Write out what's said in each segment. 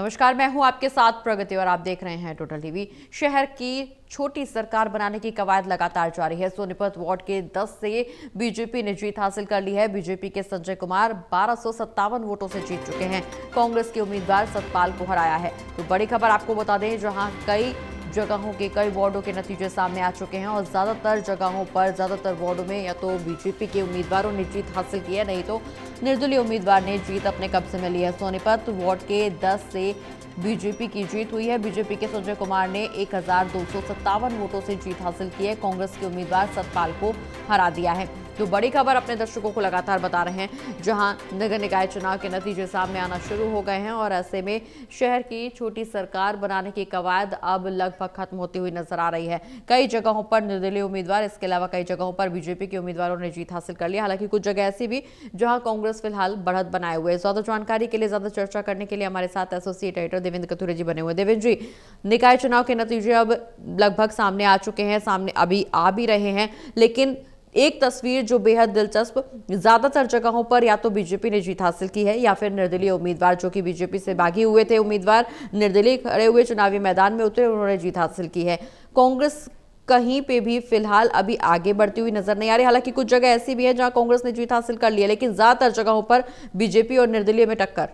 नमस्कार, मैं हूं आपके साथ प्रगति और आप देख रहे हैं टोटल टीवी। शहर की छोटी सरकार बनाने की कवायद लगातार जारी है। सोनीपत वार्ड के 10 से बीजेपी ने जीत हासिल कर ली है। बीजेपी के संजय कुमार 1257 वोटों से जीत चुके हैं। कांग्रेस के उम्मीदवार सतपाल को हराया है। तो बड़ी खबर आपको बता दें, जहां कई जगहों के कई वार्डों के नतीजे सामने आ चुके हैं और ज्यादातर जगहों पर ज्यादातर वार्डों में या तो बीजेपी के उम्मीदवारों ने जीत हासिल की है, नहीं तो निर्दलीय उम्मीदवार ने जीत अपने कब्जे में ली है। सोनीपत वार्ड के 10 से बीजेपी की जीत हुई है। बीजेपी के संजय कुमार ने 1257 वोटों से जीत हासिल की है। कांग्रेस के उम्मीदवार सतपाल को हरा दिया है। तो बड़ी खबर अपने दर्शकों को लगातार बता रहे हैं, जहां नगर निकाय चुनाव के नतीजे सामने आना शुरू हो गए हैं और ऐसे में शहर की छोटी सरकार बनाने की कवायद अब लगभग खत्म होती हुई नजर आ रही है। कई जगहों पर निर्दलीय उम्मीदवार, इसके अलावा कई जगहों पर बीजेपी के उम्मीदवारों ने जीत हासिल कर ली। हालांकि कुछ जगह ऐसी भी जहां कांग्रेस फिलहाल बढ़त बनाए हुए है। ज्यादा जानकारी के लिए, ज्यादा चर्चा करने के लिए हमारे साथ एसोसिएट एडिटर देवेंद्र कथुरे जी बने हुए। देवेंद्र जी, निकाय चुनाव के नतीजे अब लगभग सामने आ चुके हैं, सामने अभी आ भी रहे हैं, लेकिन एक तस्वीर जो बेहद दिलचस्प, ज्यादातर जगहों पर या तो बीजेपी ने जीत हासिल की है या फिर निर्दलीय उम्मीदवार, जो कि बीजेपी से बागी हुए थे उम्मीदवार, निर्दलीय खड़े हुए चुनावी मैदान में उतरे, उन्होंने जीत हासिल की है। कांग्रेस कहीं पे भी फिलहाल अभी आगे बढ़ती हुई नजर नहीं आ रही। हालांकि कुछ जगह ऐसी भी है जहां कांग्रेस ने जीत हासिल कर ली है, लेकिन ज्यादातर जगहों पर बीजेपी और निर्दलीय में टक्कर।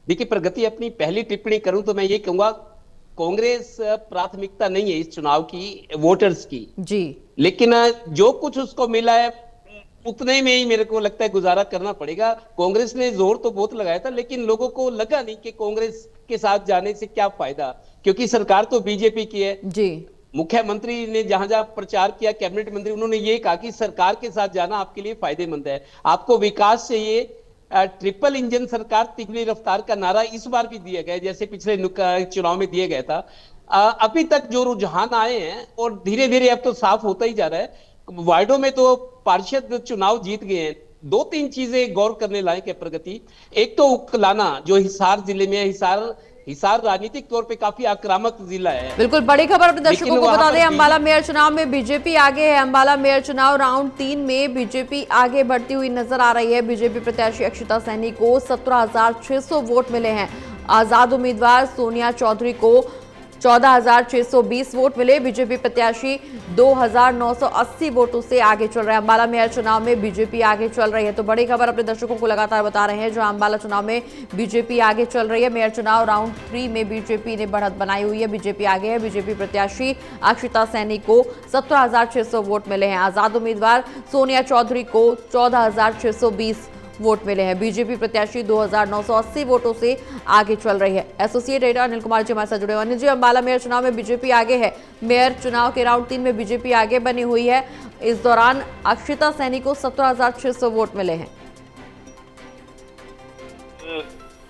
देखिए प्रगति, अपनी पहली टिप्पणी करूं तो मैं ये कहूंगा, कांग्रेस प्राथमिकता नहीं है इस चुनाव की वोटर्स की जी, लेकिन जो कुछ उसको मिला है उतने में ही मेरे को लगता है गुजारा करना पड़ेगा। कांग्रेस ने जोर तो बहुत लगाया था, लेकिन लोगों को लगा नहीं कि कांग्रेस के साथ जाने से क्या फायदा, क्योंकि सरकार तो बीजेपी की है। जी, मुख्यमंत्री ने जहां जहां प्रचार किया, कैबिनेट मंत्री, उन्होंने ये कहा कि सरकार के साथ जाना आपके लिए फायदेमंद है, आपको विकास चाहिए। ट्रिपल इंजन सरकार, तिगनी रफ्तार का नारा इस बार भी दिया गया, जैसे पिछले चुनाव में दिया गया था। अभी तक जो रुझान आए हैं और धीरे धीरे अब तो साफ होता ही जा रहा है, वार्डों में तो पार्षद चुनाव जीत गए हैं। दो तीन चीजें गौर करने लायक है प्रगति। एक तो उकलाना, जो हिसार जिले में है। हिसार हिसार राजनीतिक तौर पे काफी आक्रामक जिला है। बिल्कुल। बड़ी खबर अपने दर्शकों लेकिन को बता वहां दें, पर अंबाला मेयर चुनाव में बीजेपी आगे है। अंबाला मेयर चुनाव राउंड 3 में बीजेपी आगे बढ़ती हुई नजर आ रही है। बीजेपी प्रत्याशी अक्षिता सैनी को 17,600 वोट मिले हैं। आजाद उम्मीदवार सोनिया चौधरी को 14,620 वोट मिले। बीजेपी प्रत्याशी 2,980 वोटों से आगे चल रहे हैं। अंबाला मेयर चुनाव में बीजेपी आगे चल रही है। तो बड़ी खबर अपने दर्शकों को लगातार बता रहे हैं, जो अंबाला चुनाव में बीजेपी आगे चल रही है। मेयर चुनाव राउंड 3 में बीजेपी ने बढ़त बनाई हुई है, बीजेपी आगे है। बीजेपी प्रत्याशी अक्षिता सैनी को 17,600 वोट मिले हैं। आजाद उम्मीदवार सोनिया चौधरी को 14,620 वोट मिले हैं। बीजेपी प्रत्याशी 2,980 वोटों से आगे चल रही है। एसोसिएट एडिटर अनिल कुमार जी हमारे साथ जुड़े हुए। अनिल जी, अंबाला मेयर चुनाव में बीजेपी आगे है। मेयर चुनाव के राउंड 3 में बीजेपी आगे बनी हुई है। इस दौरान अक्षिता सैनी को 17,600 वोट मिले हैं।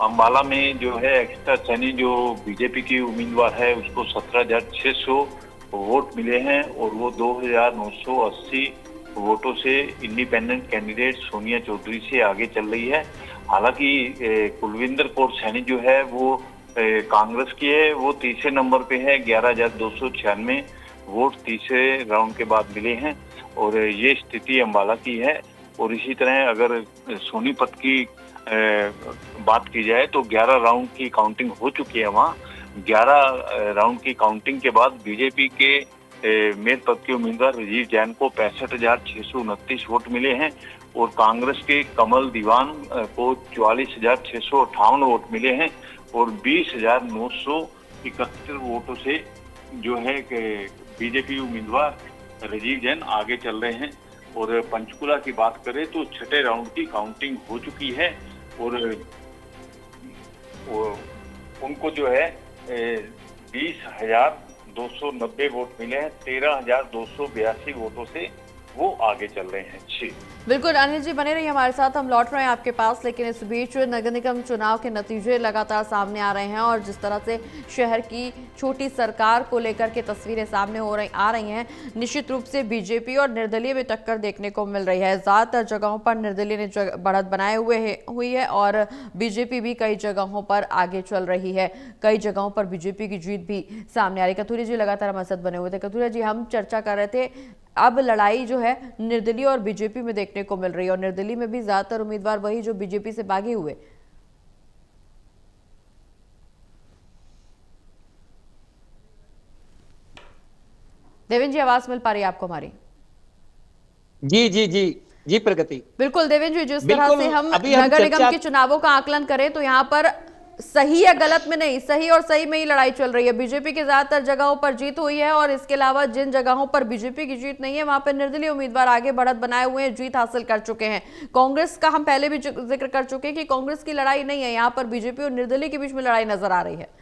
अंबाला में जो है अक्षिता सैनी जो बीजेपी की उम्मीदवार है, उसको 17,600 वोट मिले हैं और वो 2,980 वोटों से इंडिपेंडेंट कैंडिडेट सोनिया चौधरी से आगे चल रही है। हालांकि कुलविंदर कौर सैनी जो है वो कांग्रेस की है, वो तीसरे नंबर पे है। 11,296 वोट तीसरे राउंड के बाद मिले हैं और ये स्थिति अंबाला की है। और इसी तरह अगर सोनीपत की बात की जाए तो 11 राउंड की काउंटिंग हो चुकी है। वहाँ 11 राउंड की काउंटिंग के बाद बीजेपी के मेयर पद के उम्मीदवार राजीव जैन को 65,629 वोट मिले हैं और कांग्रेस के कमल दीवान को 44,658 वोट मिले हैं और 20,971 वोटों से जो है बीजेपी उम्मीदवार राजीव जैन आगे चल रहे हैं। और पंचकुला की बात करें तो छठे राउंड की काउंटिंग हो चुकी है और उनको जो है 20,290 वोट मिले हैं। 13,282 वोटों से वो आगे चल रहे हैं। जी बिल्कुल अनिल जी, बने रहिए हमारे साथ, हम लौट रहे हैं आपके पास। लेकिन इस बीच नगर निगम चुनाव के नतीजे लगातार सामने आ रहे हैं और जिस तरह से शहर की छोटी सरकार को लेकर के तस्वीरें सामने आ रही हैं, निश्चित रूप से बीजेपी और निर्दलीय में टक्कर देखने को मिल रही है। ज्यादातर जगहों पर निर्दलीय ने बढ़त बनाए हुई है और बीजेपी भी कई जगहों पर आगे चल रही है। कई जगहों पर बीजेपी की जीत भी सामने आ रही है। कथुरे जी लगातार हमारे साथ बने हुए थे। कथुरे जी, हम चर्चा कर रहे थे, अब लड़ाई जो है निर्दलीय और बीजेपी में देखने को मिल रही है और निर्दलीय में भी ज्यादातर उम्मीदवार वही जो बीजेपी से भागे हुए। देवेंद्र जी, आवाज मिल पा रही है आपको हमारी? जी जी जी जी प्रगति। बिल्कुल देवेंद्र जी, जिस तरह बिल्कुल, से हम अभी हम नगर निगम चर्चा के चुनावों का आकलन करें तो यहाँ पर सही या गलत में नहीं, सही और सही में ही लड़ाई चल रही है। बीजेपी की ज्यादातर जगहों पर जीत हुई है और इसके अलावा जिन जगहों पर बीजेपी की जीत नहीं है वहां पर निर्दलीय उम्मीदवार आगे बढ़त बनाए हुए हैं, जीत हासिल कर चुके हैं। कांग्रेस का हम पहले भी जिक्र कर चुके हैं कि कांग्रेस की लड़ाई नहीं है, यहाँ पर बीजेपी और निर्दलीय के बीच में लड़ाई नजर आ रही है।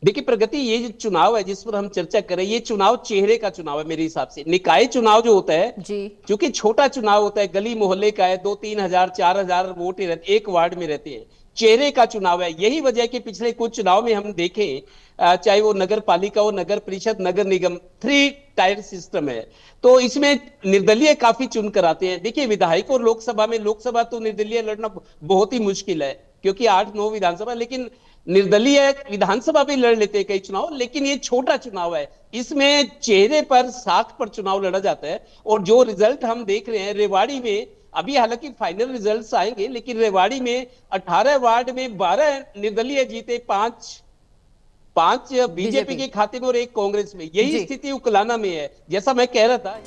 देखिए प्रगति, ये जो चुनाव है जिस पर हम चर्चा करें, ये चुनाव चेहरे का चुनाव है मेरे हिसाब से। निकाय चुनाव जो होता है, जी क्योंकि छोटा चुनाव होता है, गली मोहल्ले का है, 2-3 हजार 4 हजार वोट एक वार्ड में रहते हैं। चेहरे का चुनाव है। यही वजह है कि पिछले कुछ चुनाव में हम देखें, चाहे वो नगर पालिका हो, नगर परिषद, नगर निगम, 3 टायर सिस्टम है, तो इसमें निर्दलीय काफी चुन कर आते हैं। देखिए विधायक और लोकसभा तो निर्दलीय लड़ना बहुत ही मुश्किल है, क्योंकि 8-9 विधानसभा, लेकिन निर्दलीय विधानसभा भी लड़ लेते हैं कई चुनाव। लेकिन ये छोटा चुनाव है, इसमें चेहरे पर, साख पर चुनाव लड़ा जाता है। और जो रिजल्ट हम देख रहे हैं रेवाड़ी में, अभी हालांकि फाइनल रिजल्ट्स आएंगे, लेकिन रेवाड़ी में 18 वार्ड में 12 निर्दलीय जीते, 5 बीजेपी के खाते में और 1 कांग्रेस में। यही स्थिति उकलाना में है, जैसा मैं कह रहा था।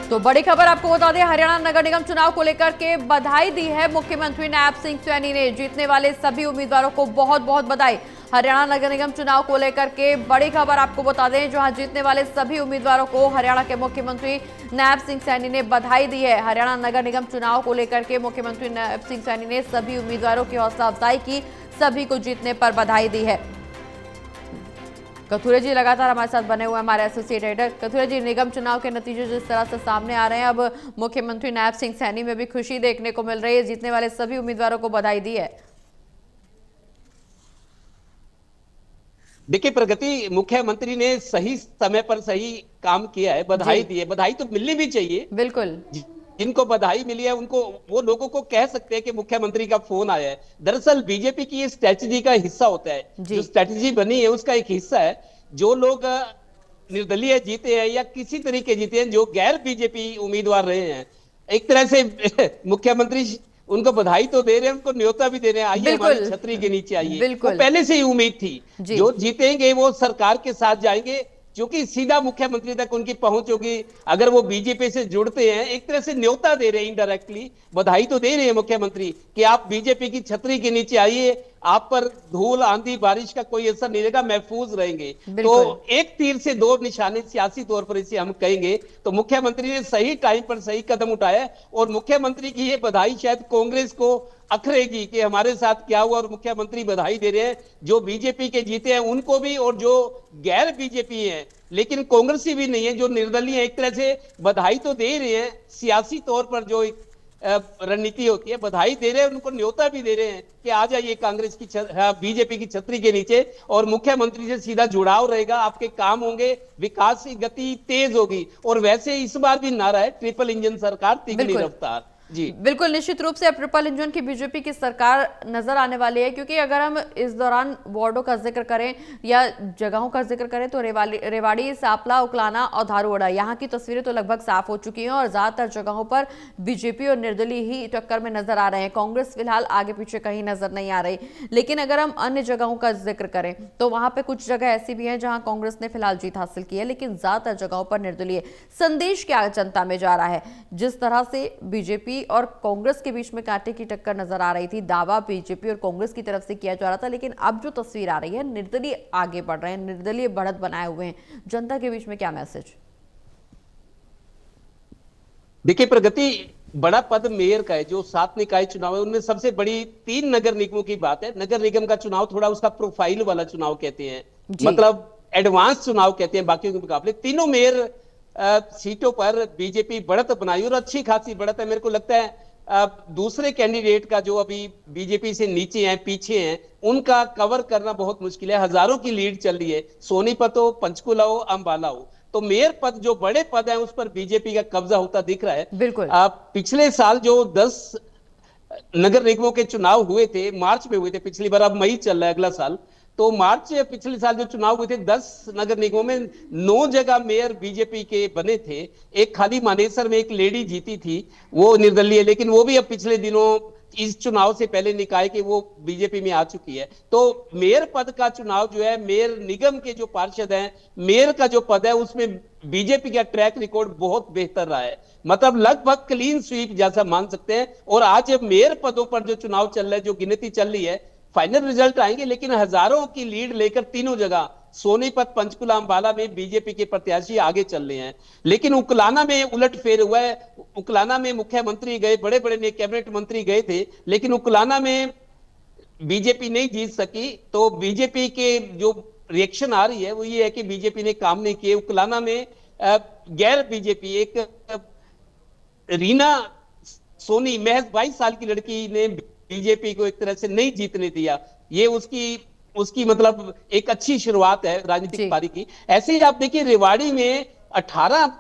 तो बड़ी खबर आपको बता दें, हरियाणा नगर निगम चुनाव को लेकर के बधाई दी है मुख्यमंत्री नायब सिंह सैनी ने। जीतने वाले सभी उम्मीदवारों को बहुत बहुत बधाई। हरियाणा नगर निगम चुनाव को लेकर के बड़ी खबर आपको बता दें, जहां जीतने वाले सभी उम्मीदवारों को हरियाणा के मुख्यमंत्री नायब सिंह सैनी ने बधाई दी है। हरियाणा नगर निगम चुनाव को लेकर के मुख्यमंत्री नायब सिंह सैनी ने सभी उम्मीदवारों की हौसला अफजाई की, सभी को जीतने पर बधाई दी है। कथुरे जी लगातार हमारे साथ बने हुए हमारे एसोसिएट एडिटर। कथुरे जी, निगम चुनाव के नतीजे जिस तरह से सामने आ रहे हैं, अब मुख्यमंत्री नायब सिंह सैनी में भी खुशी देखने को मिल रही है, जीतने वाले सभी उम्मीदवारों को बधाई दी है। देखिए प्रगति, मुख्यमंत्री ने सही समय पर सही काम किया है, बधाई दी है। बधाई तो मिलनी भी चाहिए। बिल्कुल, जिनको बधाई मिली है उनको, वो लोगों को कह सकते हैं कि मुख्यमंत्री का फोन आया है। दरअसल बीजेपी की ये स्ट्रेटजी का हिस्सा होता है, जो स्ट्रेटजी बनी है उसका एक हिस्सा है। जो लोग निर्दलीय जीते हैं या किसी तरीके जीते हैं, जो गैर बीजेपी उम्मीदवार रहे हैं, एक तरह से मुख्यमंत्री उनको बधाई तो दे रहे हैं, उनको न्योता भी दे रहे हैं, आइए हमारी छतरी के नीचे आइए। वो पहले से ही उम्मीद थी, जो जीतेंगे वो सरकार के साथ जाएंगे, क्योंकि सीधा मुख्यमंत्री तक उनकी पहुंच होगी। अगर वो बीजेपी से जुड़ते हैं, एक तरह से न्योता दे रहे हैं, इनडायरेक्टली बधाई तो दे रहे हैं मुख्यमंत्री कि आप बीजेपी की छतरी के नीचे आइए, आप पर धूल आंधी बारिश का कोई असर नहीं रहेगा, महफूज रहेंगे। तो एक तीर से 2 निशाने, सियासी तौर पर इसे हम कहेंगे। तो मुख्यमंत्री ने सही टाइम पर सही कदम उठाया, और मुख्यमंत्री की ये बधाई शायद कांग्रेस को अखरेगी कि हमारे साथ क्या हुआ, और मुख्यमंत्री बधाई दे रहे हैं जो बीजेपी के जीते हैं उनको भी, और जो गैर बीजेपी हैं लेकिन कांग्रेसी भी नहीं है, जो निर्दलीय है, एक तरह से बधाई तो दे रहे हैं। सियासी तौर पर जो रणनीति होती है, बधाई दे रहे हैं, उनको न्योता भी दे रहे हैं कि आ जाइए कांग्रेस की बीजेपी की छतरी के नीचे, और मुख्यमंत्री से सीधा जुड़ाव रहेगा, आपके काम होंगे, विकास की गति तेज होगी। और वैसे इस बार भी नारा है, ट्रिपल इंजन सरकार, तिगनी रफ्तार। जी बिल्कुल, निश्चित रूप से अब ट्रिपल इंजन की बीजेपी की सरकार नजर आने वाली है, क्योंकि अगर हम इस दौरान वार्डों का जिक्र करें या जगहों का जिक्र करें तो रेवाड़ी, सापला, उकलाना और धारूड़ा, यहाँ की तस्वीरें तो लगभग साफ हो चुकी हैं और ज्यादातर जगहों पर बीजेपी और निर्दलीय ही टक्कर में नजर आ रहे हैं। कांग्रेस फिलहाल आगे पीछे कहीं नजर नहीं आ रही। लेकिन अगर हम अन्य जगहों का जिक्र करें तो वहां पर कुछ जगह ऐसी भी हैं जहां कांग्रेस ने फिलहाल जीत हासिल की है, लेकिन ज्यादातर जगहों पर निर्दलीय। संदेश क्या जनता में जा रहा है? जिस तरह से बीजेपी और कांग्रेस के बीच में कांटे की टक्कर नजर आ रही थी, दावा बीजेपी और कांग्रेस की तरफ से किया जा रहा था, लेकिन अब जो तस्वीर आ रही है, निर्दलीय आगे बढ़ रहे हैं, निर्दलीय बढ़त बनाए हुए हैं। जनता के बीच में क्या मैसेज? देखिए प्रगति, बड़ा पद मेयर का है, जो 7 निकाय चुनाव है उनमें सबसे बड़ी 3 नगर निगमों की बात है। नगर निगम का चुनाव थोड़ा उसका प्रोफाइल वाला चुनाव कहते हैं, मतलब एडवांस चुनाव कहते हैं बाकियों के मुकाबले। तीनों मेयर सीटों पर बीजेपी बढ़त बनाई, और अच्छी खासी बढ़त है। मेरे को लगता है दूसरे कैंडिडेट का, जो अभी बीजेपी से नीचे हैं, पीछे हैं, उनका कवर करना बहुत मुश्किल है। हजारों की लीड चल रही है, सोनीपत हो, पंचकुला हो, अंबाला हो। तो मेयर पद, जो बड़े पद हैं, उस पर बीजेपी का कब्जा होता दिख रहा है। बिल्कुल, पिछले साल जो 10 नगर निगमों के चुनाव हुए थे, मार्च में हुए थे पिछली बार, अब मई चल रहा है अगला साल, तो मार्च पिछले साल जो चुनाव हुए थे 10 नगर निगमों में 9 जगह मेयर बीजेपी के बने थे। एक खाली मानेसर में एक लेडी जीती थी, वो निर्दलीय, लेकिन वो भी अब पिछले दिनों इस चुनाव से पहले निकाय के वो बीजेपी में आ चुकी है। तो मेयर पद का चुनाव जो है, मेयर निगम के जो पार्षद हैं, मेयर का जो पद है उसमें बीजेपी का ट्रैक रिकॉर्ड बहुत बेहतर रहा है, मतलब लगभग क्लीन स्वीप जैसा मान सकते हैं। और आज मेयर पदों पर जो चुनाव चल रहा है, जो गिनती चल रही है, फाइनल रिजल्ट आएंगे, लेकिन हजारों की लीड लेकर तीनों जगह सोनीपत, पंचकुला, अंबाला में बीजेपी के प्रत्याशी आगे चल रहे हैं। लेकिन उकलाना में उलटफेर हुआ है। उकलाना में मुख्यमंत्री गए, बड़े बड़े कैबिनेट मंत्री गए थे, लेकिन उकलाना में बीजेपी नहीं जीत सकी। तो बीजेपी के जो रिएक्शन आ रही है वो ये है कि बीजेपी ने काम नहीं किए। उकलाना में गैर बीजेपी एक रीना सोनी, महज 22 साल की लड़की ने बीजेपी को एक तरह से नहीं जीतने दिया। ये उसकी उसकी मतलब एक अच्छी शुरुआत है राजनीतिक पारी की। ऐसे ही आप देखिए रेवाड़ी में 18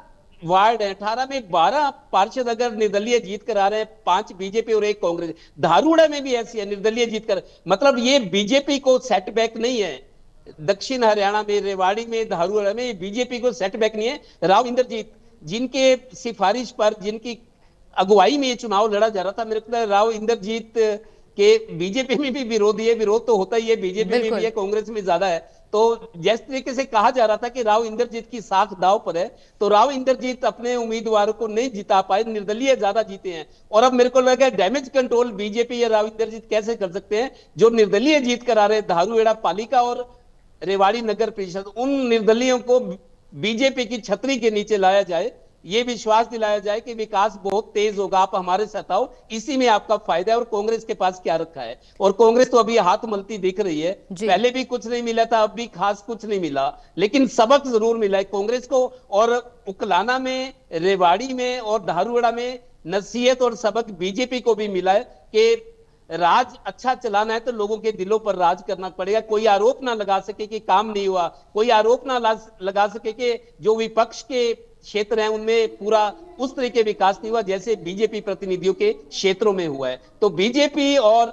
वार्ड है, 18 में 12 पार्षद अगर निर्दलीय जीत कर आ रहे हैं, 5 बीजेपी और 1 कांग्रेस। धारूड़ा में भी ऐसी है, निर्दलीय जीत कर, मतलब ये बीजेपी को सेटबैक नहीं है। दक्षिण हरियाणा में, रेवाड़ी में, धारूड़ा में बीजेपी को सेटबैक नहीं है। राव इंद्रजीत, जिनके सिफारिश पर, जिनकी अगुवाई में ये चुनाव लड़ा जा रहा था, मेरे को राव इंद्रजीत के बीजेपी में भी विरोधी है, विरोध तो होता ही है, बीजेपी में भी है, कांग्रेस में ज्यादा है। तो जिस तरीके से कहा जा रहा था कि राव इंद्रजीत की साख दाव पर है, तो राव इंद्रजीत अपने उम्मीदवारों को नहीं जिता पाए, निर्दलीय ज्यादा जीते हैं। और अब मेरे को लगा डैमेज कंट्रोल बीजेपी या राव इंद्रजीत कैसे कर सकते हैं, जो निर्दलीय जीत कर आ रहे धारूहेड़ा पालिका और रेवाड़ी नगर परिषद, उन निर्दलीयों को बीजेपी की छतरी के नीचे लाया जाए, ये विश्वास दिलाया जाए कि विकास बहुत तेज होगा, आप हमारे साथ आओ, इसी में आपका फायदा है। और कांग्रेस के पास क्या रखा है? और कांग्रेस तो अभी हाथ मलती दिख रही है, पहले भी कुछ नहीं मिला था, अब भी खास कुछ नहीं मिला, लेकिन सबक जरूर मिला है कांग्रेस को। और उकलाना में, रेवाड़ी में और धारूहेड़ा में नसीहत और सबक बीजेपी को भी मिला है कि राज अच्छा चलाना है तो लोगों के दिलों पर राज करना पड़ेगा। कोई आरोप ना लगा सके कि काम नहीं हुआ, कोई आरोप ना लगा सके कि जो विपक्ष के क्षेत्र हैं उनमें पूरा उस तरीके विकास नहीं हुआ जैसे बीजेपी प्रतिनिधियों के क्षेत्रों में हुआ है। तो बीजेपी और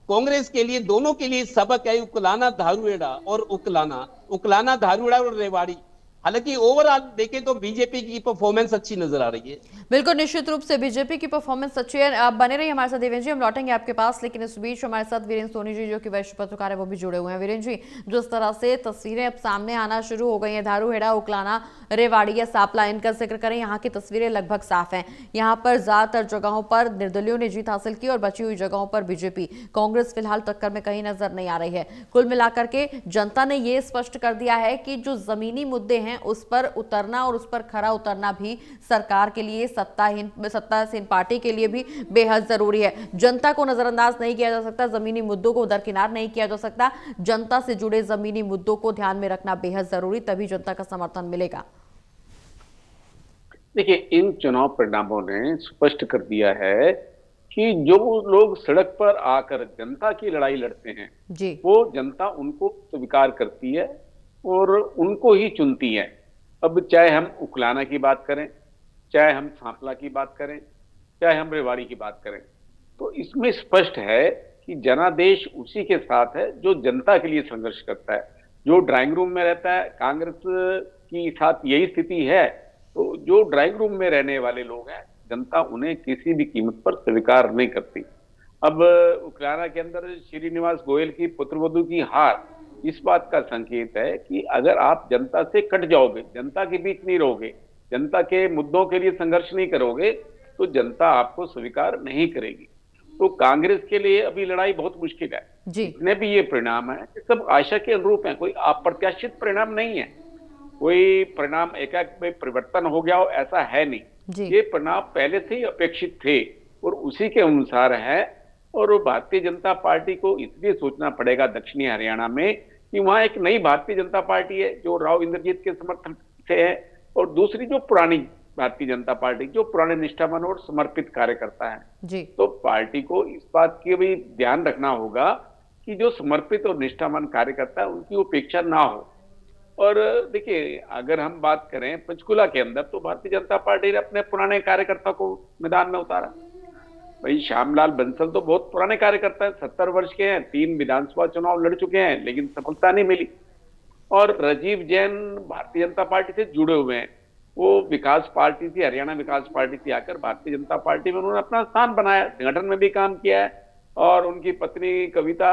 कांग्रेस के लिए, दोनों के लिए सबक है उकलाना, धारूहेड़ा और उकलाना, धारूहेड़ा और रेवाड़ी। हालांकि ओवरऑल देखें तो बीजेपी की परफॉर्मेंस अच्छी नजर आ रही है। बिल्कुल, निश्चित रूप से बीजेपी की परफॉर्मेंस अच्छी है। आप बने रहिए हमारे साथ देवेंद्र जी, हम लौटेंगे आपके पास, लेकिन इस बीच हमारे साथ वीरेंद्र सोनी जी जो कि वरिष्ठ पत्रकार है वो भी जुड़े हुए हैं। वीरेंद्र जी, जिस तरह से तस्वीरें अब सामने आना शुरू हो गई हैं, धारूहेड़ा, उकलाना, रेवाड़ी या सांपला, इनका जिक्र करें, यहाँ की तस्वीरें लगभग साफ हैं। यहाँ पर ज्यादातर जगहों पर निर्दलियों ने जीत हासिल की और बची हुई जगहों पर बीजेपी, कांग्रेस फिलहाल टक्कर में कहीं नजर नहीं आ रही है। कुल मिलाकर के जनता ने ये स्पष्ट कर दिया है कि जो जमीनी मुद्दे हैं उस पर उतरना और उस पर खरा उतरना भी सरकार के लिए, सत्तासीन पार्टी के लिए भी बेहद जरूरी है। जनता को नजरअंदाज नहीं किया जा सकता, जमीनी मुद्दों को दरकिनार नहीं किया जा सकता। जनता से जुड़े जमीनी मुद्दों को ध्यान में रखना बेहद जरूरी, तभी जनता का समर्थन मिलेगा। देखिए, इन चुनाव परिणामों ने स्पष्ट कर दिया है कि जो लोग सड़क पर आकर जनता की लड़ाई लड़ते हैं जी, वो जनता उनको स्वीकार करती है और उनको ही चुनती है। अब चाहे हम उकलाना की बात करें, चाहे हम सांपला की बात करें, चाहे हम रेवाड़ी की बात करें, तो इसमें स्पष्ट है कि जनादेश उसी के साथ है जो जनता के लिए संघर्ष करता है, जो ड्राइंग रूम में रहता है। कांग्रेस की साथ यही स्थिति है, तो जो ड्राइंग रूम में रहने वाले लोग हैं, जनता उन्हें किसी भी कीमत पर स्वीकार नहीं करती। अब उकलाना के अंदर श्रीनिवास गोयल की पुत्रवधू की हार इस बात का संकेत है कि अगर आप जनता से कट जाओगे, जनता के बीच नहीं रहोगे, जनता के मुद्दों के लिए संघर्ष नहीं करोगे, तो जनता आपको स्वीकार नहीं करेगी। तो कांग्रेस के लिए अभी लड़ाई बहुत मुश्किल है। जितने भी ये परिणाम है सब आशा के अनुरूप है, कोई अप्रत्याशित परिणाम नहीं है, कोई परिणाम एकाएक में परिवर्तन हो गया हो ऐसा है नहीं। ये परिणाम पहले से ही अपेक्षित थे और उसी के अनुसार है। और भारतीय जनता पार्टी को इसलिए सोचना पड़ेगा दक्षिणी हरियाणा में कि वहां एक नई भारतीय जनता पार्टी है जो राव इंद्रजीत के समर्थन से है, और दूसरी जो पुरानी भारतीय जनता पार्टी जो पुराने निष्ठावान और समर्पित कार्यकर्ता है। तो पार्टी को इस बात की भी ध्यान रखना होगा कि जो समर्पित और निष्ठावान कार्यकर्ता है उनकी उपेक्षा ना हो। और देखिए, अगर हम बात करें पंचकुला के अंदर, तो भारतीय जनता पार्टी ने अपने पुराने कार्यकर्ता को मैदान में उतारा। भाई श्यामलाल बंसल तो बहुत पुराने कार्यकर्ता है, 70 वर्ष के हैं, 3 विधानसभा चुनाव लड़ चुके हैं, लेकिन सफलता नहीं मिली। और राजीव जैन भारतीय जनता पार्टी से जुड़े हुए हैं, वो विकास पार्टी थी, हरियाणा विकास पार्टी थी, आकर भारतीय जनता पार्टी में उन्होंने अपना स्थान बनाया, संगठन में भी काम किया है। और उनकी पत्नी कविता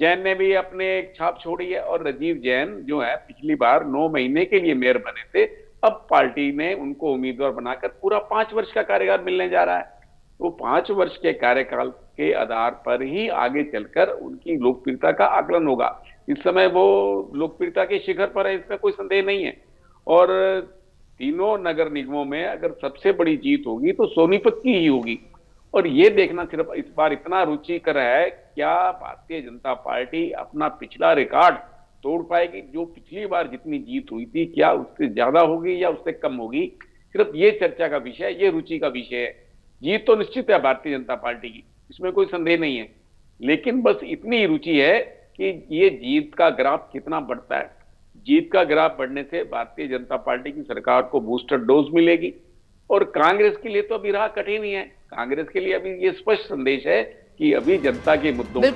जैन ने भी अपने एक छाप छोड़ी है। और राजीव जैन जो है पिछली बार 9 महीने के लिए मेयर बने थे, अब पार्टी ने उनको उम्मीदवार बनाकर पूरा 5 वर्ष का कार्यकाल मिलने जा रहा है। वो 5 वर्ष के कार्यकाल के आधार पर ही आगे चलकर उनकी लोकप्रियता का आकलन होगा। इस समय वो लोकप्रियता के शिखर पर है, इसमें कोई संदेह नहीं है। और तीनों नगर निगमों में अगर सबसे बड़ी जीत होगी तो सोनीपत की ही होगी। और ये देखना सिर्फ इस बार इतना रुचिकर है, क्या भारतीय जनता पार्टी अपना पिछला रिकॉर्ड तोड़ पाएगी? जो पिछली बार जितनी जीत हुई थी, क्या उससे ज्यादा होगी या उससे कम होगी? सिर्फ ये चर्चा का विषय, ये रुचि का विषय है। जीत तो निश्चित है भारतीय जनता पार्टी की, इसमें कोई संदेह नहीं है, लेकिन बस इतनी रुचि है कि ये जीत का ग्राफ कितना बढ़ता है। जीत का ग्राफ बढ़ने से भारतीय जनता पार्टी की सरकार को बूस्टर डोज मिलेगी। और कांग्रेस के लिए तो अभी राह कठिन ही है। कांग्रेस के लिए अभी ये स्पष्ट संदेश है कि अभी जनता के मुद्दों बिल्कुल